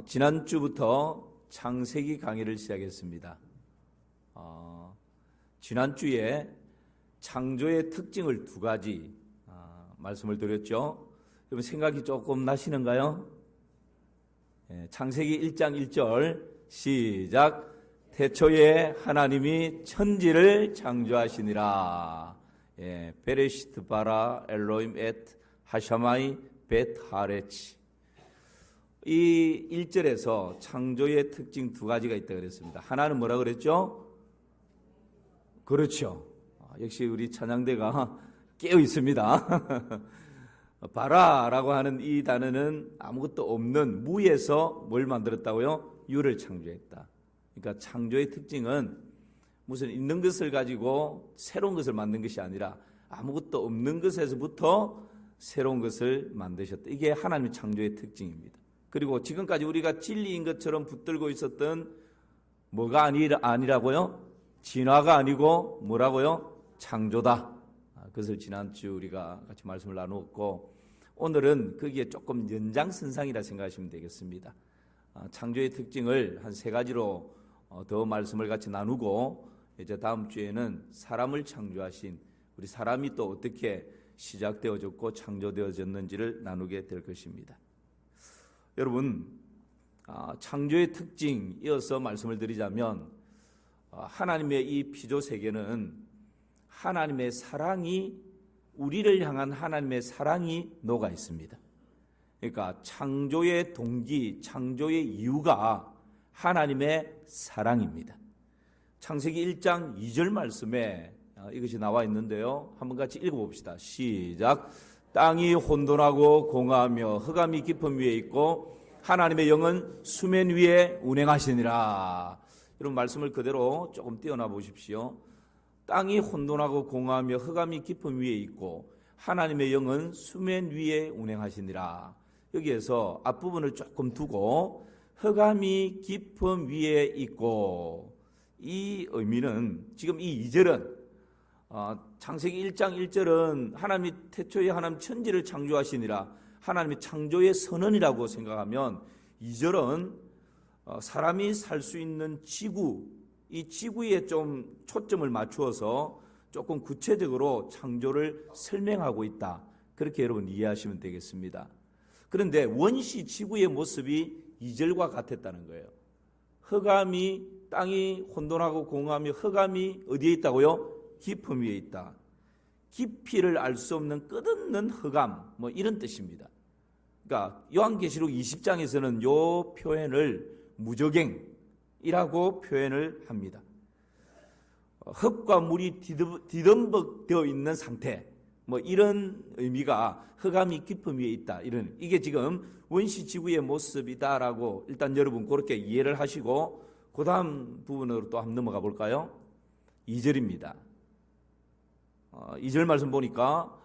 지난주부터 창세기 강의를 시작했습니다. 지난주에 창조의 특징을 두 가지 말씀을 드렸죠. 여러분 생각이 조금 나시는가요? 창세기 1장 1절 시작. 태초에 하나님이 천지를 창조하시니라. 베레시트 바라 엘로임 엣 하샤마이 벳 하레치. 이 1절에서 창조의 특징 두 가지가 있다 그랬습니다. 하나는 뭐라 그랬죠? 그렇죠. 역시 우리 찬양대가 깨어 있습니다. 바라라고 하는 이 단어는 아무것도 없는 무에서 뭘 만들었다고요? 유를 창조했다. 그러니까 창조의 특징은 무슨 있는 것을 가지고 새로운 것을 만든 것이 아니라 아무것도 없는 것에서부터 새로운 것을 만드셨다. 이게 하나님의 창조의 특징입니다. 그리고 지금까지 우리가 진리인 것처럼 붙들고 있었던 뭐가 아니라고요? 진화가 아니고 뭐라고요? 창조다. 그것을 지난주 우리가 같이 말씀을 나누었고, 오늘은 거기에 조금 연장선상이라 생각하시면 되겠습니다. 창조의 특징을 한 세 가지로 더 말씀을 같이 나누고, 이제 다음 주에는 사람을 창조하신 우리 사람이 또 어떻게 시작되어졌고 창조되어졌는지를 나누게 될 것입니다. 여러분, 창조의 특징 이어서 말씀을 드리자면, 하나님의 이 피조 세계는 하나님의 사랑이, 우리를 향한 하나님의 사랑이 녹아 있습니다. 그러니까 창조의 동기, 창조의 이유가 하나님의 사랑입니다. 창세기 1장 2절 말씀에 이것이 나와 있는데요. 한번 같이 읽어봅시다. 시작. 땅이 혼돈하고 공허하며 흑암이 깊은 위에 있고 하나님의 영은 수면 위에 운행하시니라. 여러분 말씀을 그대로 조금 띄어나 보십시오. 땅이 혼돈하고 공허하며 흑암이 깊은 위에 있고 하나님의 영은 수면 위에 운행하시니라. 여기에서 앞부분을 조금 두고 흑암이 깊은 위에 있고, 이 의미는 지금 이 2절은 창세기 1장 1절은 하나님이 태초에 하나님 천지를 창조하시니라, 하나님의 창조의 선언이라고 생각하면 2절은 사람이 살 수 있는 지구, 이 지구에 좀 초점을 맞추어서 조금 구체적으로 창조를 설명하고 있다. 그렇게 여러분 이해하시면 되겠습니다. 그런데 원시 지구의 모습이 2절과 같았다는 거예요. 흑암이, 땅이 혼돈하고 공허하며 흑암이 어디에 있다고요? 깊음 위에 있다. 깊이를 알 수 없는 끝없는 흑암, 뭐 이런 뜻입니다. 그러니까 요한계시록 20장에서는 요 표현을 무저갱이라고 표현을 합니다. 흙과 물이 뒤덮여 있는 상태, 뭐 이런 의미가 흑암이 깊은 위에 있다. 이런, 이게 지금 원시 지구의 모습이다라고 일단 여러분 그렇게 이해를 하시고, 그 다음 부분으로 또 한번 넘어가 볼까요? 2절입니다. 2절 말씀 보니까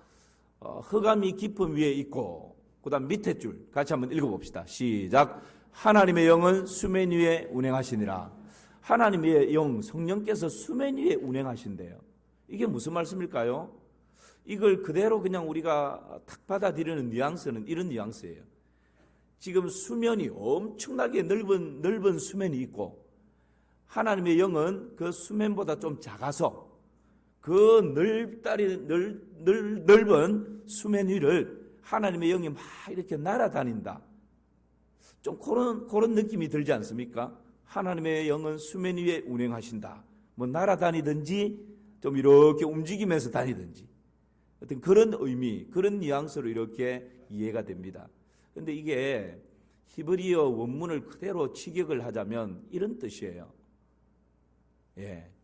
흑암이 깊은 위에 있고, 그 다음 밑에 줄 같이 한번 읽어봅시다. 시작. 하나님의 영은 수면 위에 운행하시니라. 하나님의 영, 성령께서 수면 위에 운행하신대요. 이게 무슨 말씀일까요? 이걸 그대로 그냥 우리가 탁 받아들이는 뉘앙스는 이런 뉘앙스예요. 지금 수면이 엄청나게 넓은 수면이 있고, 하나님의 영은 그 수면보다 좀 작아서 그 넓은 수면 위를 하나님의 영이 막 이렇게 날아다닌다. 좀 그런 느낌이 들지 않습니까? 하나님의 영은 수면 위에 운행하신다. 뭐 날아다니든지 좀 이렇게 움직이면서 다니든지 어떤 그런 의미, 그런 뉘앙스로 이렇게 이해가 됩니다. 그런데 이게 히브리어 원문을 그대로 직역을 하자면 이런 뜻이에요.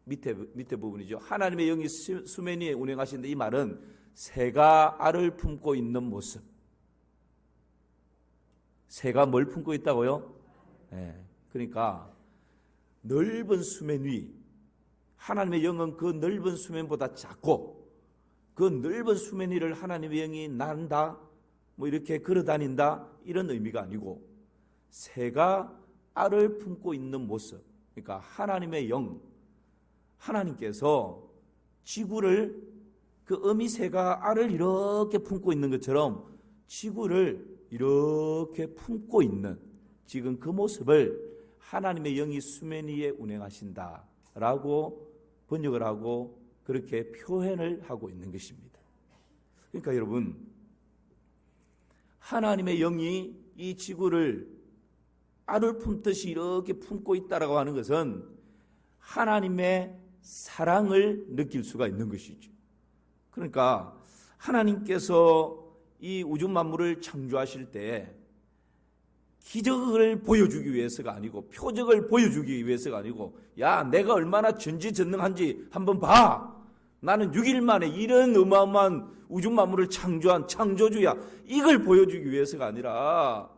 밑에 부분이죠. 하나님의 영이 수면 위에 운행하시는데, 이 말은 새가 알을 품고 있는 모습. 새가 뭘 품고 있다고요? 그러니까 넓은 수면 위, 하나님의 영은 그 넓은 수면보다 작고, 그 넓은 수면 위를 하나님의 영이 난다, 뭐 이렇게 걸어다닌다, 이런 의미가 아니고 새가 알을 품고 있는 모습. 그러니까 하나님의 영, 하나님께서 지구를, 그 어미새가 알을 이렇게 품고 있는 것처럼 지구를 이렇게 품고 있는, 지금 그 모습을 하나님의 영이 수면 위에 운행하신다라고 번역을 하고 그렇게 표현을 하고 있는 것입니다. 그러니까 여러분, 하나님의 영이 이 지구를 알을 품듯이 이렇게 품고 있다라고 하는 것은 하나님의 사랑을 느낄 수가 있는 것이죠. 그러니까 하나님께서 이 우주 만물을 창조하실 때 기적을 보여주기 위해서가 아니고 표적을 보여주기 위해서가 아니고 야, 내가 얼마나 전지전능한지 한번 봐. 나는 6일 만에 이런 어마어마한 우주 만물을 창조한 창조주야. 이걸 보여주기 위해서가 아니라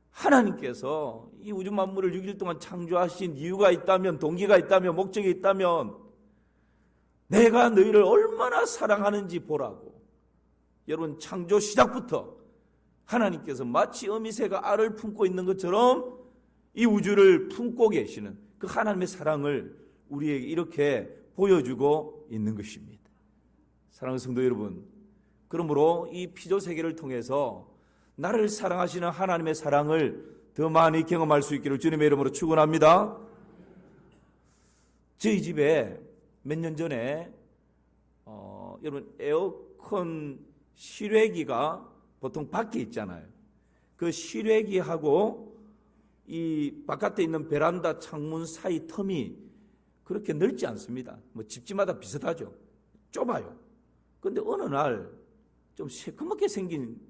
하나님께서 이 우주 만물을 6일 동안 창조하신 이유가 있다면, 동기가 있다면, 목적이 있다면 내가 너희를 얼마나 사랑하는지 보라고. 여러분, 창조 시작부터 하나님께서 마치 어미새가 알을 품고 있는 것처럼 이 우주를 품고 계시는 그 하나님의 사랑을 우리에게 이렇게 보여주고 있는 것입니다. 사랑하는 성도 여러분, 그러므로 이 피조 세계를 통해서 나를 사랑하시는 하나님의 사랑을 더 많이 경험할 수 있기를 주님의 이름으로 축원합니다. 저희 집에 몇 년 전에 여러분 에어컨 실외기가 보통 밖에 있잖아요. 그 실외기하고 이 바깥에 있는 베란다 창문 사이 텀이 그렇게 넓지 않습니다. 뭐 집집마다 비슷하죠. 좁아요. 근데 어느 날 좀 새까맣게 생긴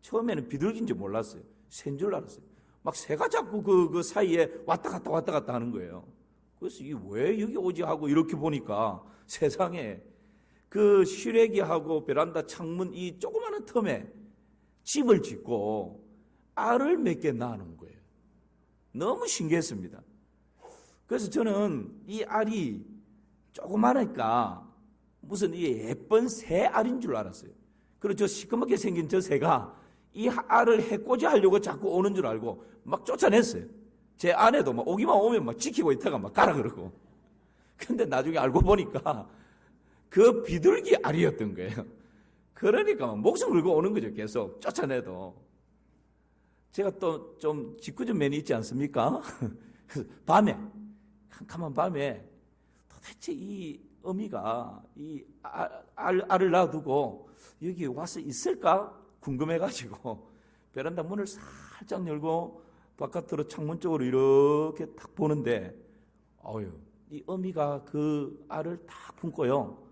처음에는 비둘기인지 몰랐어요. 새인 줄 알았어요. 막 새가 자꾸 그 사이에 왔다 갔다 하는 거예요. 그래서 이게 왜 여기 오지 하고 이렇게 보니까 세상에 그 실외기하고 베란다 창문 이 조그마한 틈에 집을 짓고 알을 몇 개 낳는 거예요. 너무 신기했습니다. 그래서 저는 이 알이 조그마하니까 무슨 이 예쁜 새 알인 줄 알았어요. 그리고 저 시커멓게 생긴 저 새가 이 알을 해코지 하려고 자꾸 오는 줄 알고 막 쫓아냈어요. 제 아내도 막 오기만 오면 막 지키고 있다가 막 가라 그러고. 근데 나중에 알고 보니까 그 비둘기 알이었던 거예요. 그러니까 막 목숨 걸고 오는 거죠. 계속 쫓아내도. 제가 또 좀 짓궂은 면이 있지 않습니까? 밤에, 캄캄한 밤에 도대체 이 어미가 이 알을 놔두고 여기 와서 있을까 궁금해가지고 베란다 문을 살짝 열고 바깥으로 창문 쪽으로 이렇게 딱 보는데 이 어미가 그 알을 딱 품고요.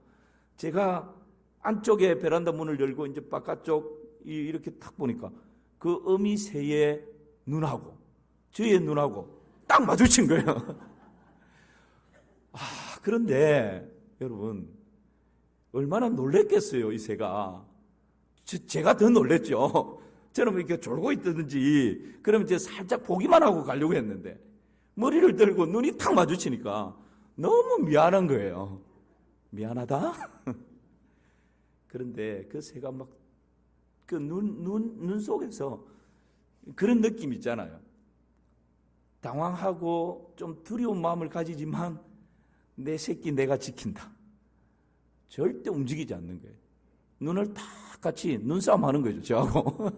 제가 안쪽에 베란다 문을 열고 이제 바깥쪽 이렇게 딱 보니까 그 어미 새의 눈하고 저의 눈하고 딱 마주친 거예요. 그런데 여러분 얼마나 놀랬겠어요, 이 새가. 제가 더 놀랬죠. 저는 이렇게 졸고 있든지 그러면 이제 살짝 보기만 하고 가려고 했는데 머리를 들고 눈이 탁 마주치니까 너무 미안한 거예요. 미안하다? 그런데 그 새가 막 그 눈 속에서 그런 느낌 있잖아요. 당황하고 좀 두려운 마음을 가지지만 내 새끼 내가 지킨다. 절대 움직이지 않는 거예요. 눈을 다 같이 눈싸움 하는 거죠, 저하고.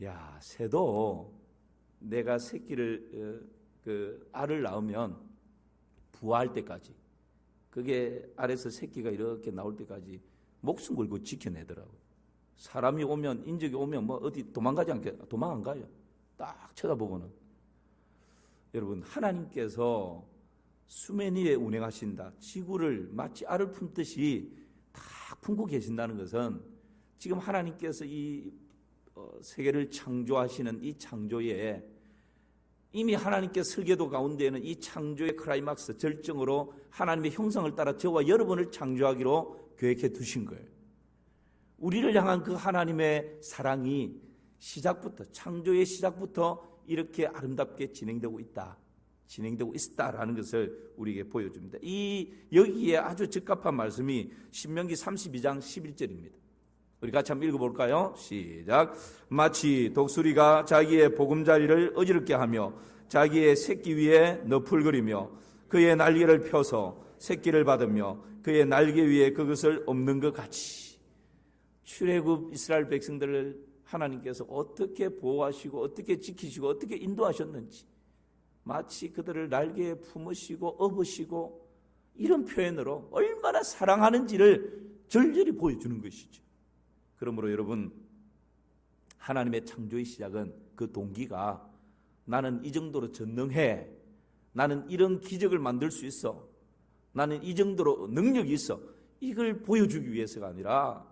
야, 새도 내가 새끼를, 알을 낳으면 부화할 때까지, 그게 알에서 새끼가 이렇게 나올 때까지 목숨 걸고 지켜내더라고요. 사람이 오면, 인적이 오면 뭐 어디 도망가지 않게, 도망 안 가요. 딱 쳐다보고는. 여러분, 하나님께서 수면 위에 운행하신다. 지구를 마치 알을 품듯이 딱 품고 계신다는 것은 지금 하나님께서 이 세계를 창조하시는 이 창조에 이미 하나님께서 설계도 가운데에는 이 창조의 클라이막스 절정으로 하나님의 형상을 따라 저와 여러분을 창조하기로 계획해 두신 거예요. 우리를 향한 그 하나님의 사랑이 시작부터, 창조의 시작부터 이렇게 아름답게 진행되고 있다라는 것을 우리에게 보여줍니다. 여기에 아주 적합한 말씀이 신명기 32장 11절입니다. 우리 같이 한번 읽어볼까요? 시작. 마치 독수리가 자기의 보금자리를 어지럽게 하며 자기의 새끼 위에 너풀거리며 그의 날개를 펴서 새끼를 받으며 그의 날개 위에 그것을 엎는 것 같이. 출애굽 이스라엘 백성들을 하나님께서 어떻게 보호하시고 어떻게 지키시고 어떻게 인도하셨는지 마치 그들을 날개에 품으시고 업으시고 이런 표현으로 얼마나 사랑하는지를 절절히 보여주는 것이죠. 그러므로 여러분, 하나님의 창조의 시작은 그 동기가 나는 이 정도로 전능해, 나는 이런 기적을 만들 수 있어, 나는 이 정도로 능력이 있어, 이걸 보여주기 위해서가 아니라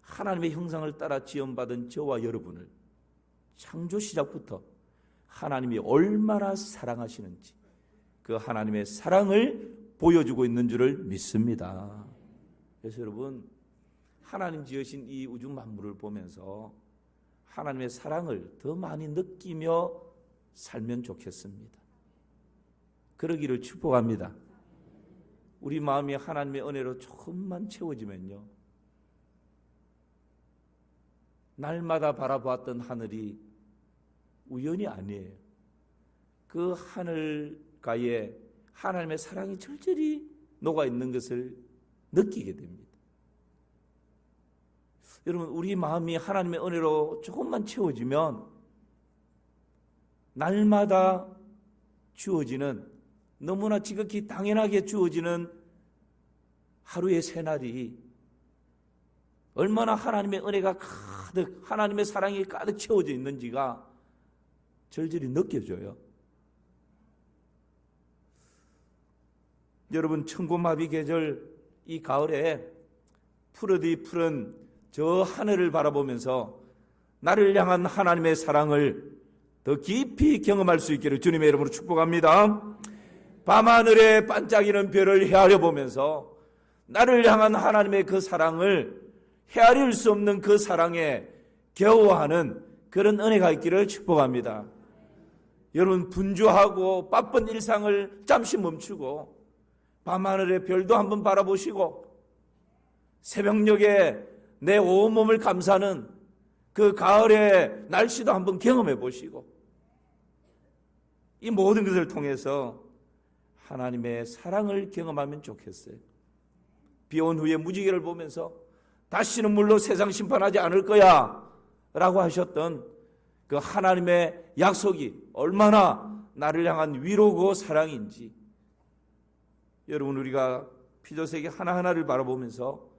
하나님의 형상을 따라 지음받은 저와 여러분을 창조 시작부터 하나님이 얼마나 사랑하시는지 그 하나님의 사랑을 보여주고 있는 줄을 믿습니다. 그래서 여러분, 하나님 지으신 이 우주 만물을 보면서 하나님의 사랑을 더 많이 느끼며 살면 좋겠습니다. 그러기를 축복합니다. 우리 마음이 하나님의 은혜로 조금만 채워지면요, 날마다 바라보았던 하늘이 우연이 아니에요. 그 하늘가에 하나님의 사랑이 절절히 녹아있는 것을 느끼게 됩니다. 여러분, 우리 마음이 하나님의 은혜로 조금만 채워지면 날마다 주어지는, 너무나 지극히 당연하게 주어지는 하루의 새날이 얼마나 하나님의 은혜가 가득, 하나님의 사랑이 가득 채워져 있는지가 절절히 느껴져요. 여러분, 천고마비 계절 이 가을에 푸르디 푸른 저 하늘을 바라보면서 나를 향한 하나님의 사랑을 더 깊이 경험할 수 있기를 주님의 이름으로 축복합니다. 밤하늘에 반짝이는 별을 헤아려 보면서 나를 향한 하나님의 그 사랑을, 헤아릴 수 없는 그 사랑에 겨워하는 그런 은혜가 있기를 축복합니다. 여러분, 분주하고 바쁜 일상을 잠시 멈추고 밤하늘의 별도 한번 바라보시고 새벽녘에 내 온몸을 감싸는 그 가을의 날씨도 한번 경험해 보시고 이 모든 것을 통해서 하나님의 사랑을 경험하면 좋겠어요. 비온 후에 무지개를 보면서 다시는 물로 세상 심판하지 않을 거야 라고 하셨던 그 하나님의 약속이 얼마나 나를 향한 위로고 사랑인지, 여러분, 우리가 피조세계 하나하나를 바라보면서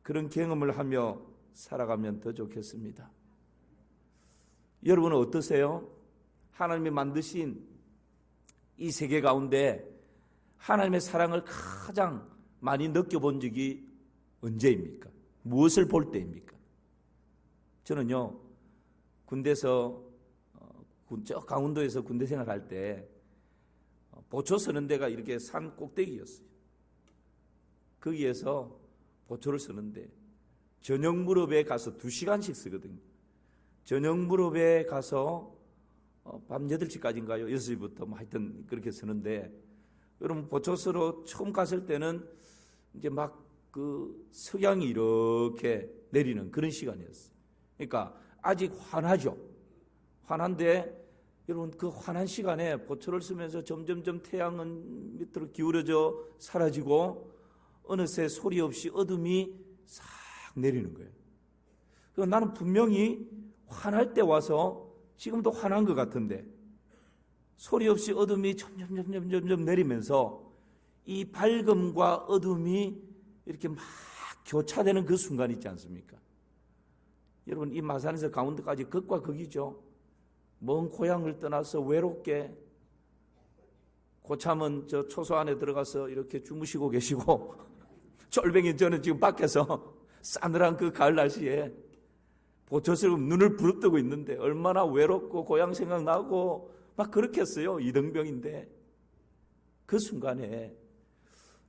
그런 경험을 하며 살아가면 더 좋겠습니다. 여러분은 어떠세요? 하나님이 만드신 이 세계 가운데 하나님의 사랑을 가장 많이 느껴본 적이 언제입니까? 무엇을 볼 때입니까? 저는요, 군대에서 저 강원도에서 군대 생활할 때 보초 서는 데가 이렇게 산 꼭대기였어요. 거기에서 보초를 서는데 저녁 무렵에 가서 2시간씩 쓰거든요. 저녁 무렵에 가서 밤 8시까지인가요? 6시부터 뭐 하여튼 그렇게 서는데, 여러분, 보초서로 처음 갔을 때는 이제 막 그 석양이 이렇게 내리는 그런 시간이었어요. 그러니까 아직 환하죠. 환한데 여러분, 그 환한 시간에 보초를 쓰면서 점점점 태양은 밑으로 기울어져 사라지고 어느새 소리 없이 어둠이 싹 내리는 거예요. 그래서 나는 분명히 환할 때 와서 지금도 환한 것 같은데 소리 없이 어둠이 점점 내리면서 이 밝음과 어둠이 이렇게 막 교차되는 그 순간 있지 않습니까? 여러분, 이 마산에서 강원도까지 극과 극이죠. 먼 고향을 떠나서 외롭게 고참은 저 초소 안에 들어가서 이렇게 주무시고 계시고 쫄뱅이 저는 지금 밖에서 싸늘한 그 가을 날씨에 보초스럽게 눈을 부릅뜨고 있는데 얼마나 외롭고 고향 생각나고 막 그렇겠어요. 이등병인데 그 순간에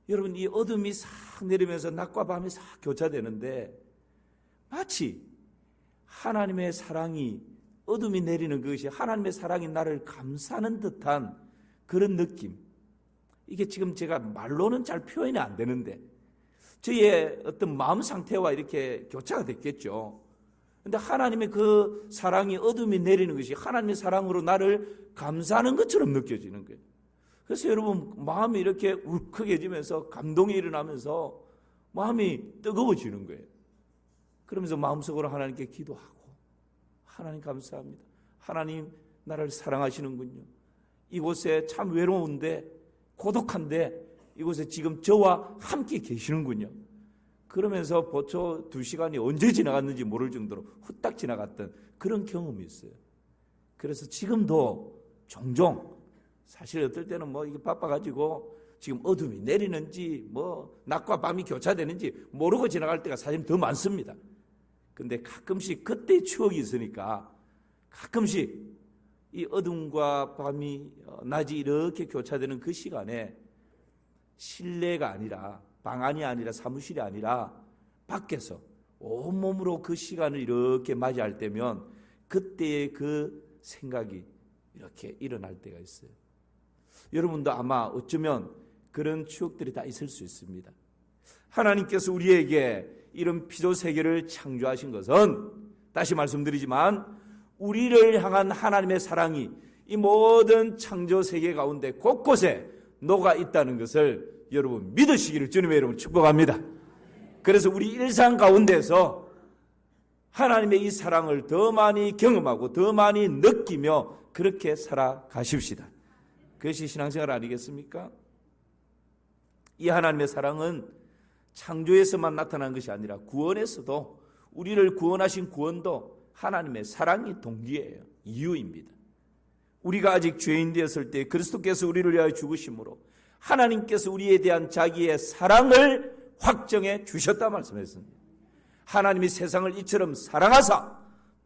여러분, 이 어둠이 싹 내리면서 낮과 밤이 싹 교차되는데 마치 하나님의 사랑이, 어둠이 내리는 그것이 하나님의 사랑이 나를 감싸는 듯한 그런 느낌. 이게 지금 제가 말로는 잘 표현이 안 되는데 저의 어떤 마음 상태와 이렇게 교차가 됐겠죠. 그런데 하나님의 그 사랑이, 어둠이 내리는 것이 하나님의 사랑으로 나를 감싸는 것처럼 느껴지는 거예요. 그래서 여러분, 마음이 이렇게 울컥해지면서 감동이 일어나면서 마음이 뜨거워지는 거예요. 그러면서 마음속으로 하나님께 기도하고 하나님 감사합니다. 하나님 나를 사랑하시는군요. 이곳에 참 외로운데 고독한데 이곳에 지금 저와 함께 계시는군요. 그러면서 보초 2시간이 언제 지나갔는지 모를 정도로 후딱 지나갔던 그런 경험이 있어요. 그래서 지금도 종종 사실 어떨 때는 뭐 이게 바빠가지고 지금 어둠이 내리는지 뭐 낮과 밤이 교차되는지 모르고 지나갈 때가 사실 더 많습니다. 근데 가끔씩 그때의 추억이 있으니까 가끔씩 이 어둠과 밤이 낮이 이렇게 교차되는 그 시간에 실내가 아니라 방 안이 아니라 사무실이 아니라 밖에서 온몸으로 그 시간을 이렇게 맞이할 때면 그때의 그 생각이 이렇게 일어날 때가 있어요. 여러분도 아마 어쩌면 그런 추억들이 다 있을 수 있습니다. 하나님께서 우리에게 이런 피조 세계를 창조하신 것은 다시 말씀드리지만 우리를 향한 하나님의 사랑이 이 모든 창조 세계 가운데 곳곳에 녹아 있다는 것을 여러분 믿으시기를 주님의 이름으로 축복합니다. 그래서 우리 일상 가운데서 하나님의 이 사랑을 더 많이 경험하고 더 많이 느끼며 그렇게 살아가십시다. 그것이 신앙생활 아니겠습니까? 이 하나님의 사랑은 창조에서만 나타난 것이 아니라 구원에서도 우리를 구원하신 구원도 하나님의 사랑이 동기예요. 이유입니다. 우리가 아직 죄인 되었을 때 그리스도께서 우리를 위하여 죽으심으로 하나님께서 우리에 대한 자기의 사랑을 확정해 주셨다 말씀했습니다. 하나님이 세상을 이처럼 사랑하사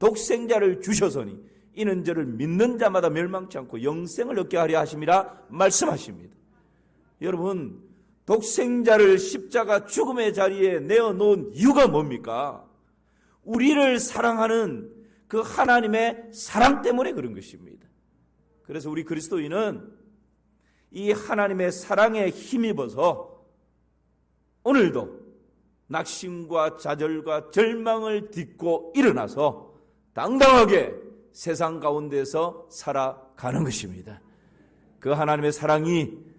독생자를 주셔서니 이는 저를 믿는 자마다 멸망치 않고 영생을 얻게 하려 하심이라 말씀하십니다. 여러분, 독생자를 십자가 죽음의 자리에 내어놓은 이유가 뭡니까? 우리를 사랑하는 그 하나님의 사랑 때문에 그런 것입니다. 그래서 우리 그리스도인은 이 하나님의 사랑에 힘입어서 오늘도 낙심과 좌절과 절망을 딛고 일어나서 당당하게 세상 가운데서 살아가는 것입니다. 그 하나님의 사랑이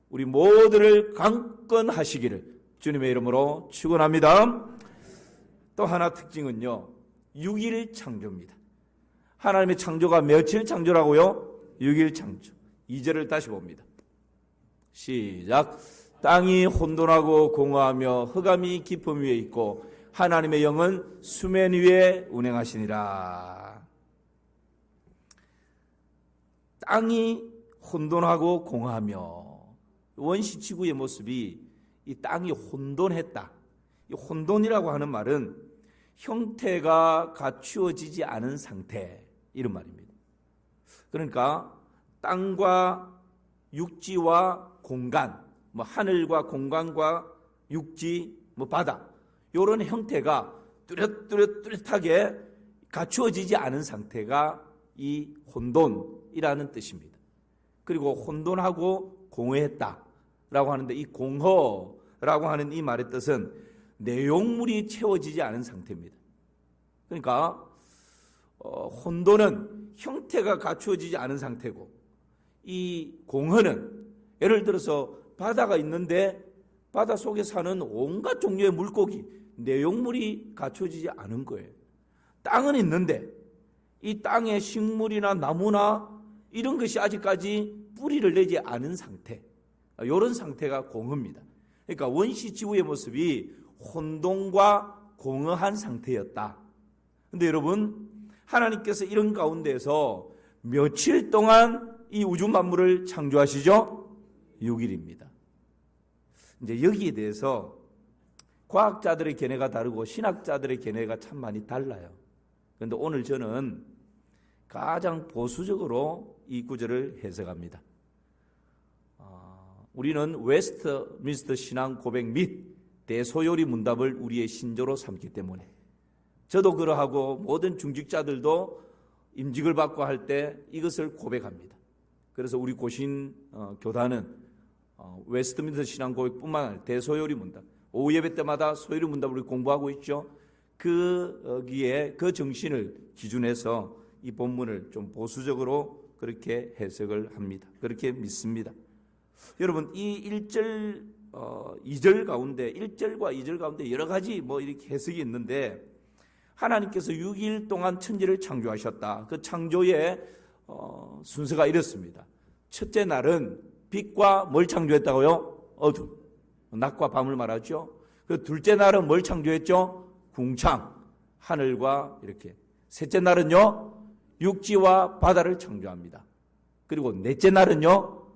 우리 모두를 강건하시기를 주님의 이름으로 축원합니다. 또 하나 특징은요, 6일 창조입니다. 하나님의 창조가 며칠 창조라고요? 6일 창조. 2절을 다시 봅니다. 시작. 땅이 혼돈하고 공허하며 흑암이 깊음 위에 있고 하나님의 영은 수면 위에 운행하시니라. 땅이 혼돈하고 공허하며 원시지구의 모습이 이 땅이 혼돈했다. 이 혼돈이라고 하는 말은 형태가 갖추어지지 않은 상태, 이런 말입니다. 그러니까 땅과 육지와 공간, 뭐 하늘과 공간과 육지, 뭐 바다, 이런 형태가 뚜렷하게 갖추어지지 않은 상태가 이 혼돈이라는 뜻입니다. 그리고 혼돈하고 공허했다라고 하는데 이 공허라고 하는 이 말의 뜻은 내용물이 채워지지 않은 상태입니다. 그러니까 혼돈은 형태가 갖추어지지 않은 상태고 이 공허는 예를 들어서 바다가 있는데 바다 속에 사는 온갖 종류의 물고기, 내용물이 갖춰지지 않은 거예요. 땅은 있는데 이 땅에 식물이나 나무나 이런 것이 아직까지 뿌리를 내지 않은 상태, 이런 상태가 공허입니다. 그러니까 원시지구의 모습이 혼돈과 공허한 상태였다. 그런데 여러분, 하나님께서 이런 가운데에서 며칠 동안 이 우주 만물을 창조하시죠? 6일입니다. 이제 여기에 대해서 과학자들의 견해가 다르고 신학자들의 견해가 참 많이 달라요. 그런데 오늘 저는 가장 보수적으로 이 구절을 해석합니다. 우리는 웨스트민스터 신앙 고백 및 대소요리 문답을 우리의 신조로 삼기 때문에 저도 그러하고 모든 중직자들도 임직을 받고 할 때 이것을 고백합니다. 그래서 우리 고신 교단은 웨스트민스터 신앙 고백뿐만 아니라 대소요리 문답, 오후 예배 때마다 소요리 문답을 공부하고 있죠. 거기에 그 정신을 기준해서 이 본문을 좀 보수적으로 그렇게 해석을 합니다. 그렇게 믿습니다. 여러분, 이 1절, 2절 가운데 1절과 2절 가운데 여러 가지 뭐 이렇게 해석이 있는데 하나님께서 6일 동안 천지를 창조하셨다. 그 창조의 순서가 이렇습니다. 첫째 날은 빛과 뭘 창조했다고요? 어둠, 낮과 밤을 말하죠. 그 둘째 날은 뭘 창조했죠? 궁창, 하늘과 이렇게. 셋째 날은요, 육지와 바다를 창조합니다. 그리고 넷째 날은요,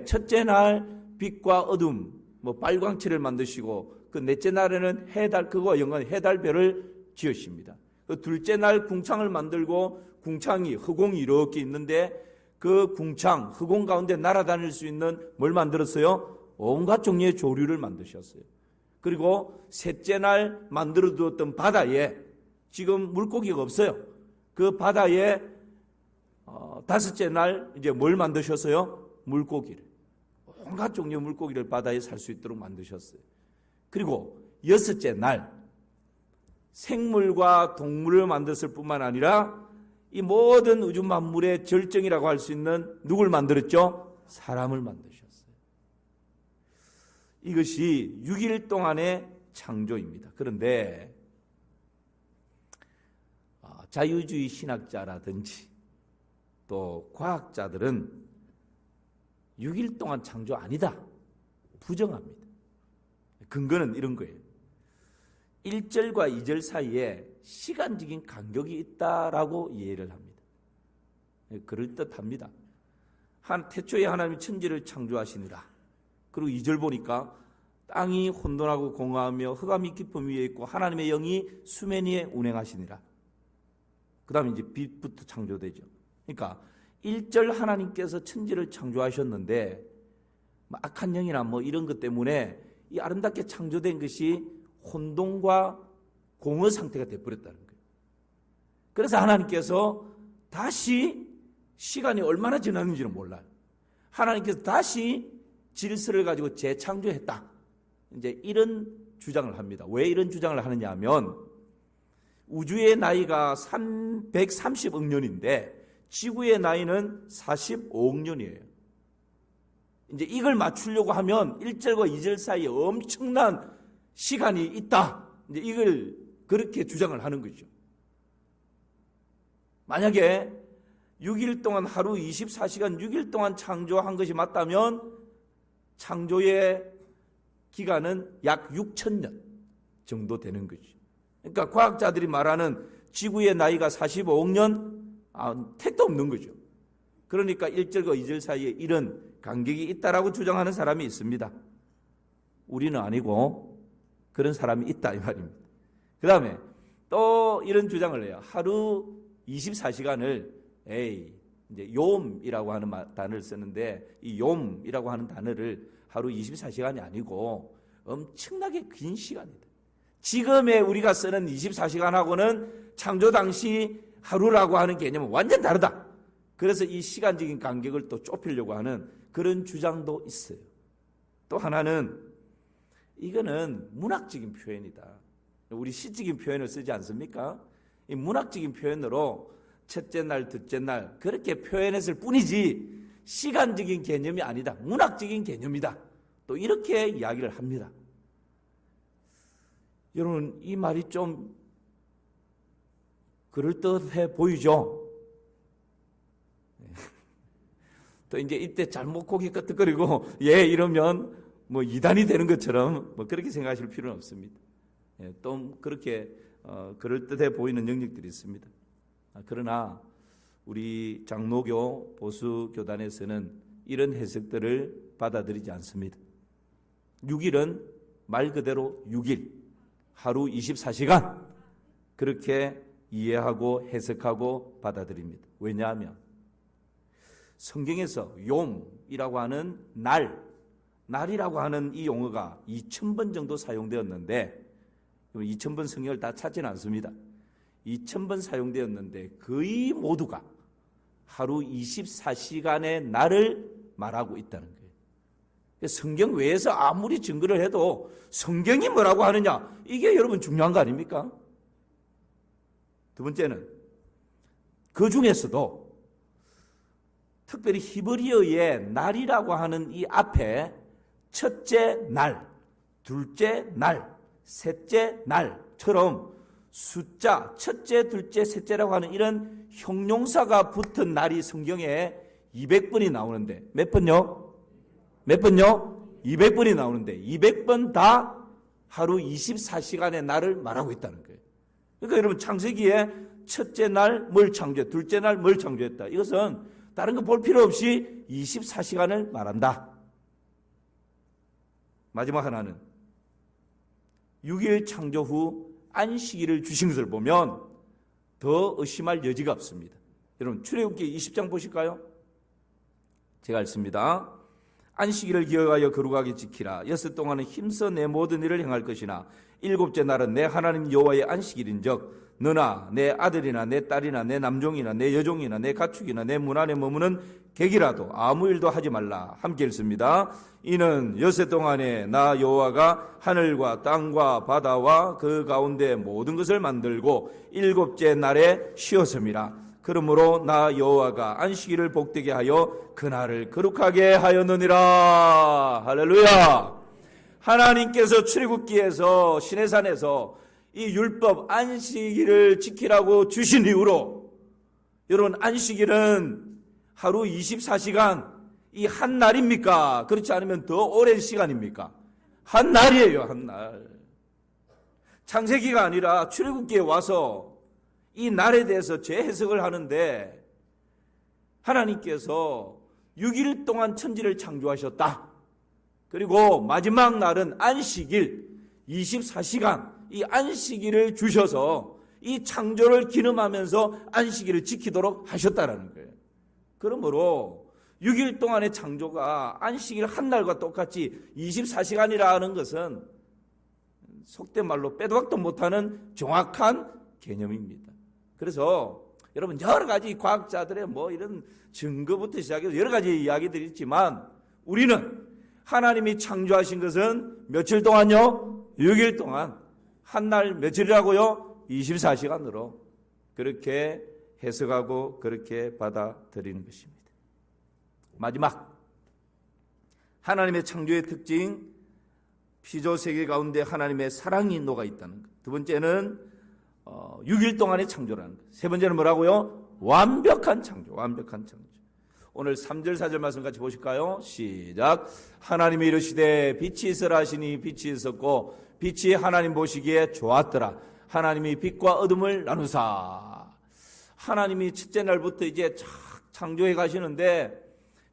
첫째 날 빛과 어둠, 빨광칠을 만드시고, 그 넷째 날에는 해달, 그거와 연관 해달별을 지으십니다. 그 둘째 날 궁창을 만들고, 궁창이, 허공이 이렇게 있는데, 그 궁창, 허공 가운데 날아다닐 수 있는 뭘 만들었어요? 온갖 종류의 조류를 만드셨어요. 그리고 셋째 날 만들어 두었던 바다에 지금 물고기가 없어요. 그 바다에 다섯째 날 이제 뭘 만드셨어요? 물고기를. 온갖 종류의 물고기를 바다에 살 수 있도록 만드셨어요. 그리고 여섯째 날 생물과 동물을 만들었을 뿐만 아니라 이 모든 우주 만물의 절정이라고 할 수 있는 누굴 만들었죠? 사람을 만드셨어요. 이것이 6일 동안의 창조입니다. 그런데 자유주의 신학자라든지 또 과학자들은 6일 동안 창조 아니다. 부정합니다. 근거는 이런 거예요. 1절과 2절 사이에 시간적인 간격이 있다라고 이해를 합니다. 그럴듯합니다. 태초에 하나님이 천지를 창조하시니라. 그리고 2절 보니까 땅이 혼돈하고 공허하며 흑암이 깊음 위에 있고 하나님의 영이 수면 위에 운행하시니라. 그 다음에 이제 빛부터 창조되죠. 그러니까 1절 하나님께서 천지를 창조하셨는데 악한 영이나 이런 것 때문에 이 아름답게 창조된 것이 혼돈과 공허 상태가 되어버렸다는 거예요. 그래서 하나님께서 다시 시간이 얼마나 지났는지는 몰라요. 하나님께서 다시 질서를 가지고 재창조했다. 이제 이런 주장을 합니다. 왜 이런 주장을 하느냐 하면 우주의 나이가 130억 년인데 지구의 나이는 45억 년이에요. 이제 이걸 맞추려고 하면 1절과 2절 사이에 엄청난 시간이 있다. 이제 이걸 그렇게 주장을 하는 거죠. 만약에 6일 동안 하루 24시간 6일 동안 창조한 것이 맞다면 창조의 기간은 약 6,000년 정도 되는 거죠. 그러니까 과학자들이 말하는 지구의 나이가 45억 년 택도 없는 거죠. 그러니까 1절과 2절 사이에 이런 간격이 있다라고 주장하는 사람이 있습니다. 우리는 아니고 그런 사람이 있다 이 말입니다. 그 다음에 또 이런 주장을 해요. 하루 24시간을 이제 욤이라고 하는 단어를 쓰는데 이 욤이라고 하는 단어를 하루 24시간이 아니고 엄청나게 긴 시간이다. 지금의 우리가 쓰는 24시간하고는 창조 당시 하루라고 하는 개념은 완전 다르다. 그래서 이 시간적인 간격을 또 좁히려고 하는 그런 주장도 있어요. 또 하나는 이거는 문학적인 표현이다. 우리 시적인 표현을 쓰지 않습니까? 이 문학적인 표현으로 첫째 날, 둘째 날 그렇게 표현했을 뿐이지 시간적인 개념이 아니다. 문학적인 개념이다. 또 이렇게 이야기를 합니다. 여러분 이 말이 좀 그럴듯해 보이죠? 또 이제 이때 잘못 고개 끄덕거리고 이러면 이단이 되는 것처럼 그렇게 생각하실 필요는 없습니다. 또 그렇게 그럴듯해 보이는 영역들이 있습니다. 그러나 우리 장로교 보수 교단에서는 이런 해석들을 받아들이지 않습니다. 6일은 말 그대로 6일, 하루 24시간 그렇게 이해하고 해석하고 받아들입니다. 왜냐하면 성경에서 욤이라고 하는 날이라고 하는 이 용어가 2000번 정도 사용되었는데 2000번 성경을 다 찾지는 않습니다. 2000번 사용되었는데 거의 모두가 하루 24시간의 날을 말하고 있다는 거예요. 성경 외에서 아무리 증거를 해도 성경이 뭐라고 하느냐 이게 여러분 중요한 거 아닙니까? 두 번째는 그 중에서도 특별히 히브리어의 날이라고 하는 이 앞에 첫째 날, 둘째 날, 셋째 날처럼 숫자, 첫째, 둘째, 셋째라고 하는 이런 형용사가 붙은 날이 성경에 200번이 나오는데 몇 번요? 몇 번요? 200번이 나오는데 200번 다 하루 24시간의 날을 말하고 있다는 거예요. 그러니까 여러분 창세기에 첫째 날 뭘 창조했다, 둘째 날 뭘 창조했다. 이것은 다른 거 볼 필요 없이 24시간을 말한다. 마지막 하나는 6일 창조 후 안식일을 주신 것을 보면 더 의심할 여지가 없습니다. 여러분 출애굽기 20장 보실까요? 제가 읽습니다. 안식일을 기억하여 거룩하게 지키라. 여섯 동안은 힘써 내 모든 일을 행할 것이나 일곱째 날은 내 하나님 여호와의 안식일인즉 너나 내 아들이나 내 딸이나 내 남종이나 내 여종이나 내 가축이나 내 문 안에 머무는 객이라도 아무 일도 하지 말라. 함께 읽습니다. 이는 여섯 동안에 나 여호와가 하늘과 땅과 바다와 그 가운데 모든 것을 만들고 일곱째 날에 쉬었음이라. 그러므로 나 여호와가 안식일을 복되게 하여 그날을 거룩하게 하였느니라. 할렐루야. 하나님께서 출애굽기에서 시내산에서 이 율법 안식일을 지키라고 주신 이후로 여러분 안식일은 하루 24시간 이 한 날입니까? 그렇지 않으면 더 오랜 시간입니까? 한 날이에요. 한 날. 창세기가 아니라 출애굽기에 와서 이 날에 대해서 재해석을 하는데 하나님께서 6일 동안 천지를 창조하셨다. 그리고 마지막 날은 안식일 24시간 이 안식일을 주셔서 이 창조를 기념하면서 안식일을 지키도록 하셨다라는 거예요. 그러므로 6일 동안의 창조가 안식일 한 날과 똑같이 24시간이라는 것은 속된 말로 빼도 박도 못하는 정확한 개념입니다. 그래서 여러분 여러 가지 과학자들의 뭐 이런 증거부터 시작해서 여러 가지 이야기들이 있지만 우리는 하나님이 창조하신 것은 며칠 동안요? 6일 동안. 한 날 며칠이라고요? 24시간으로 그렇게 해석하고 그렇게 받아들이는 것입니다. 마지막 하나님의 창조의 특징 피조 세계 가운데 하나님의 사랑이 녹아 있다는 것. 두 번째는 6일 동안의 창조라는 것. 세 번째는 뭐라고요? 완벽한 창조. 완벽한 창조. 오늘 3절 4절 말씀 같이 보실까요? 시작. 하나님이 이르시되 빛이 있으라 하시니 빛이 있었고 빛이 하나님 보시기에 좋았더라. 하나님이 빛과 어둠을 나누사. 하나님이 첫째 날부터 이제 창조해 가시는데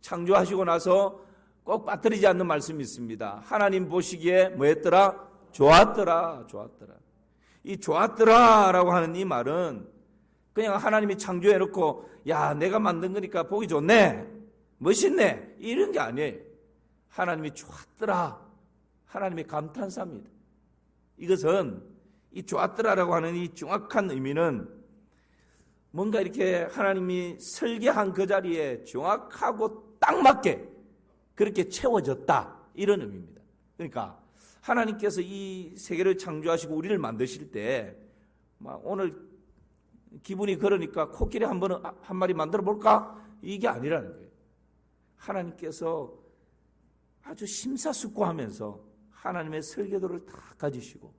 창조하시고 나서 꼭 빠뜨리지 않는 말씀이 있습니다. 하나님 보시기에 뭐 했더라? 좋았더라. 좋았더라. 이 좋았더라라고 하는 이 말은 그냥 하나님이 창조해 놓고 야 내가 만든 거니까 보기 좋네. 멋있네. 이런 게 아니에요. 하나님이 좋았더라. 하나님의 감탄사입니다. 이것은 이 좋았더라라고 하는 이 정확한 의미는 뭔가 이렇게 하나님이 설계한 그 자리에 정확하고 딱 맞게 그렇게 채워졌다. 이런 의미입니다. 그러니까 하나님께서 이 세계를 창조하시고 우리를 만드실 때 막 오늘 기분이 그러니까 코끼리 한 마리 만들어 볼까? 이게 아니라는 거예요. 하나님께서 아주 심사숙고하면서 하나님의 설계도를 다 가지시고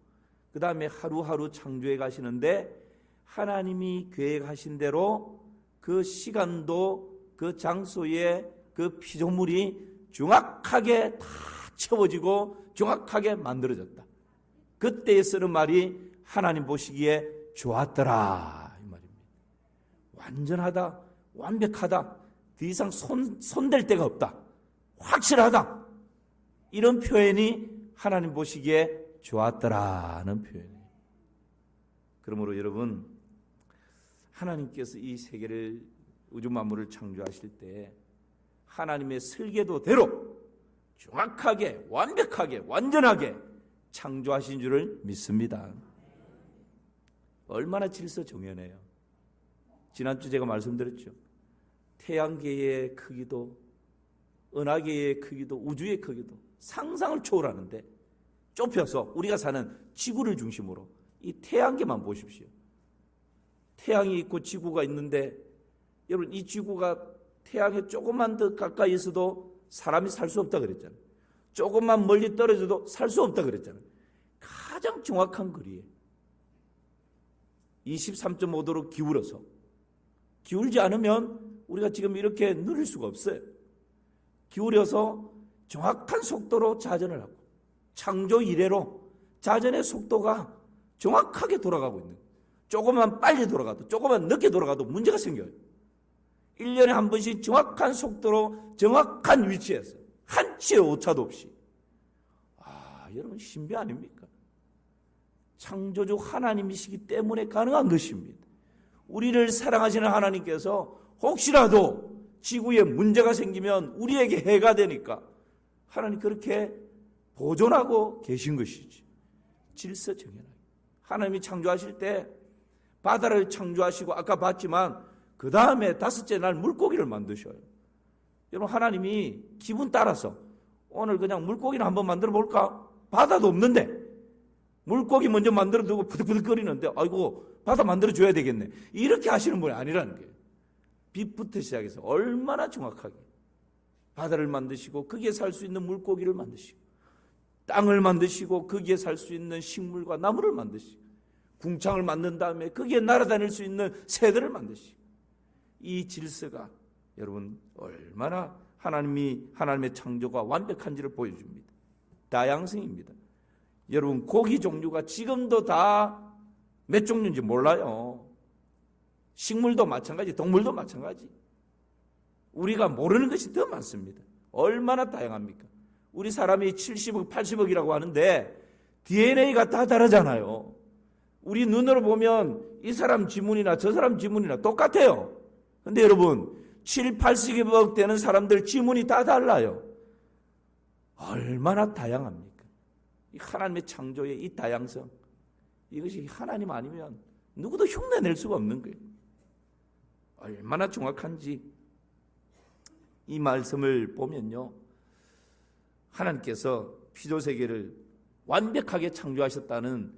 그 다음에 하루하루 창조해 가시는데 하나님이 계획하신 대로 그 시간도 그 장소에 그 피조물이 정확하게 다 채워지고 정확하게 만들어졌다. 그때에 쓰는 말이 하나님 보시기에 좋았더라 이 말입니다. 완전하다, 완벽하다, 더 이상 손댈 데가 없다, 확실하다, 이런 표현이 하나님 보시기에 좋았더라는 표현이에요. 그러므로 여러분 하나님께서 이 세계를 우주 만물을 창조하실 때 하나님의 설계도대로 정확하게 완벽하게 완전하게 창조하신 줄을 믿습니다. 얼마나 질서정연해요. 지난주 제가 말씀드렸죠. 태양계의 크기도 은하계의 크기도 우주의 크기도 상상을 초월하는데 좁혀서 우리가 사는 지구를 중심으로 이 태양계만 보십시오. 태양이 있고 지구가 있는데 여러분 이 지구가 태양에 조금만 더 가까이 있어도 사람이 살 수 없다 그랬잖아요. 조금만 멀리 떨어져도 살 수 없다 그랬잖아요. 가장 정확한 거리에 23.5도로 기울어서, 기울지 않으면 우리가 지금 이렇게 누릴 수가 없어요. 기울여서 정확한 속도로 자전을 하고, 창조 이래로 자전의 속도가 정확하게 돌아가고 있는 거예요. 조금만 빨리 돌아가도 조금만 늦게 돌아가도 문제가 생겨요. 1년에 한 번씩 정확한 속도로 정확한 위치에서 한치의 오차도 없이. 여러분 신비 아닙니까? 창조주 하나님이시기 때문에 가능한 것입니다. 우리를 사랑하시는 하나님께서 혹시라도 지구에 문제가 생기면 우리에게 해가 되니까 하나님 그렇게 보존하고 계신 것이지. 질서 정연하게. 하나님이 창조하실 때 바다를 창조하시고 아까 봤지만 그 다음에 다섯째 날 물고기를 만드셔요. 여러분 하나님이 기분 따라서 오늘 그냥 물고기를 한번 만들어 볼까? 바다도 없는데 물고기 먼저 만들어 두고 부득부득거리는데 아이고 바다 만들어 줘야 되겠네. 이렇게 하시는 분이 아니라는 거예요. 빛부터 시작해서 얼마나 정확하게 바다를 만드시고 거기에 살 수 있는 물고기를 만드시고 땅을 만드시고 거기에 살 수 있는 식물과 나무를 만드시고 궁창을 만든 다음에 거기에 날아다닐 수 있는 새들을 만드시고 이 질서가 여러분 얼마나 하나님의 창조가 완벽한지를 보여줍니다. 다양성입니다. 여러분 고기 종류가 지금도 다 몇 종류인지 몰라요. 식물도 마찬가지, 동물도 마찬가지. 우리가 모르는 것이 더 많습니다. 얼마나 다양합니까? 우리 사람이 70억, 80억이라고 하는데 DNA가 다 다르잖아요. 우리 눈으로 보면 이 사람 지문이나 저 사람 지문이나 똑같아요. 근데 여러분 7, 80억 되는 사람들 지문이 다 달라요. 얼마나 다양합니까? 이 하나님의 창조의 이 다양성, 이것이 하나님 아니면 누구도 흉내낼 수가 없는 거예요. 얼마나 정확한지 이 말씀을 보면요, 하나님께서 피조세계를 완벽하게 창조하셨다는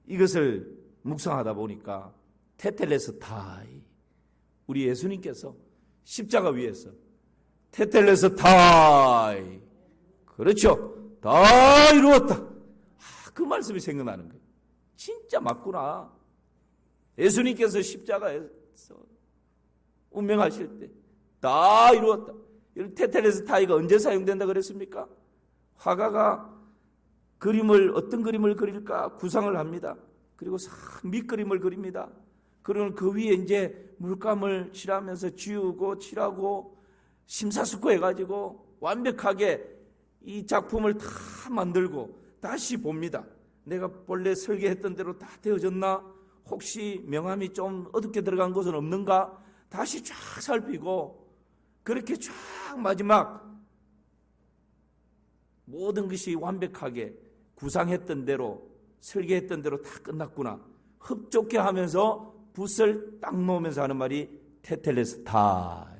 이것을 묵상하다 보니까 테텔레스타이, 우리 예수님께서 십자가 위에서 테텔레스타이, 그렇죠, 다 이루었다, 그 말씀이 생각나는 거예요. 진짜 맞구나. 예수님께서 십자가에서 운명하실 때 다 이루었다. 테텔레스타이가 언제 사용된다 그랬습니까? 화가가 어떤 그림을 그릴까 구상을 합니다. 그리고 밑그림을 그립니다. 그러면 그 위에 이제 물감을 칠하면서 지우고 칠하고 심사숙고해가지고 완벽하게 이 작품을 다 만들고 다시 봅니다. 내가 본래 설계했던 대로 다 되어졌나? 혹시 명암이 좀 어둡게 들어간 것은 없는가? 다시 쫙 살피고 그렇게 쫙 마지막 모든 것이 완벽하게 구상했던 대로 설계했던 대로 다 끝났구나. 흡족해 하면서 붓을 딱 놓으면서 하는 말이 테텔레스타이.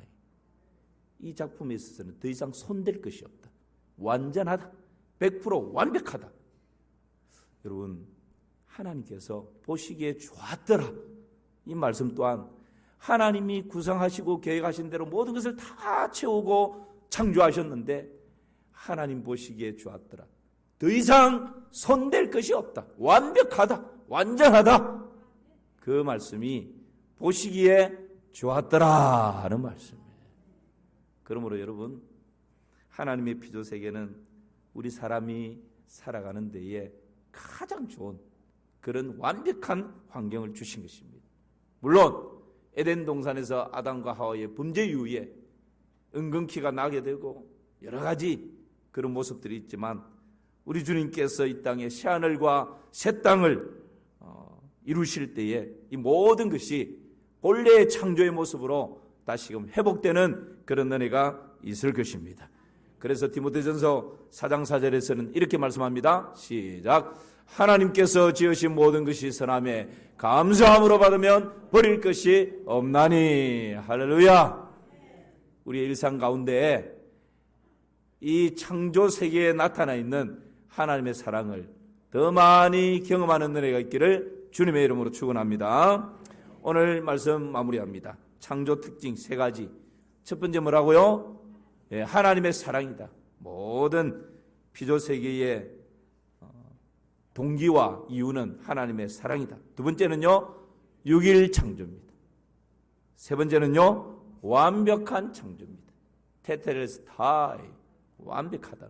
이 작품에 있어서는 더 이상 손댈 것이 없다. 완전하다. 100% 완벽하다. 여러분, 하나님께서 보시기에 좋았더라. 이 말씀 또한 하나님이 구상하시고 계획하신 대로 모든 것을 다 채우고 창조하셨는데 하나님 보시기에 좋았더라. 더 이상 손댈 것이 없다. 완벽하다. 완전하다. 그 말씀이 보시기에 좋았더라 하는 말씀이에요. 그러므로 여러분, 하나님의 피조세계는 우리 사람이 살아가는 데에 가장 좋은 그런 완벽한 환경을 주신 것입니다. 물론 에덴 동산에서 아담과 하와의 범죄 이후에 은근키가 나게 되고 여러 가지 그런 모습들이 있지만 우리 주님께서 이 땅에 새하늘과 새 땅을 이루실 때에 이 모든 것이 본래의 창조의 모습으로 다시금 회복되는 그런 은혜가 있을 것입니다. 그래서 디모데전서 4장 4절에서는 이렇게 말씀합니다. 시작. 하나님께서 지으신 모든 것이 선함에 감사함으로 받으면 버릴 것이 없나니. 할렐루야. 우리의 일상 가운데 이 창조 세계에 나타나 있는 하나님의 사랑을 더 많이 경험하는 은혜가 있기를 주님의 이름으로 축원합니다. 오늘 말씀 마무리합니다. 창조 특징 3가지. 첫 번째 뭐라고요? 하나님의 사랑이다. 모든 피조 세계의 동기와 이유는 하나님의 사랑이다. 두 번째는요, 6일 창조입니다. 세 번째는요, 완벽한 창조입니다. 테텔레스타이, 완벽하다.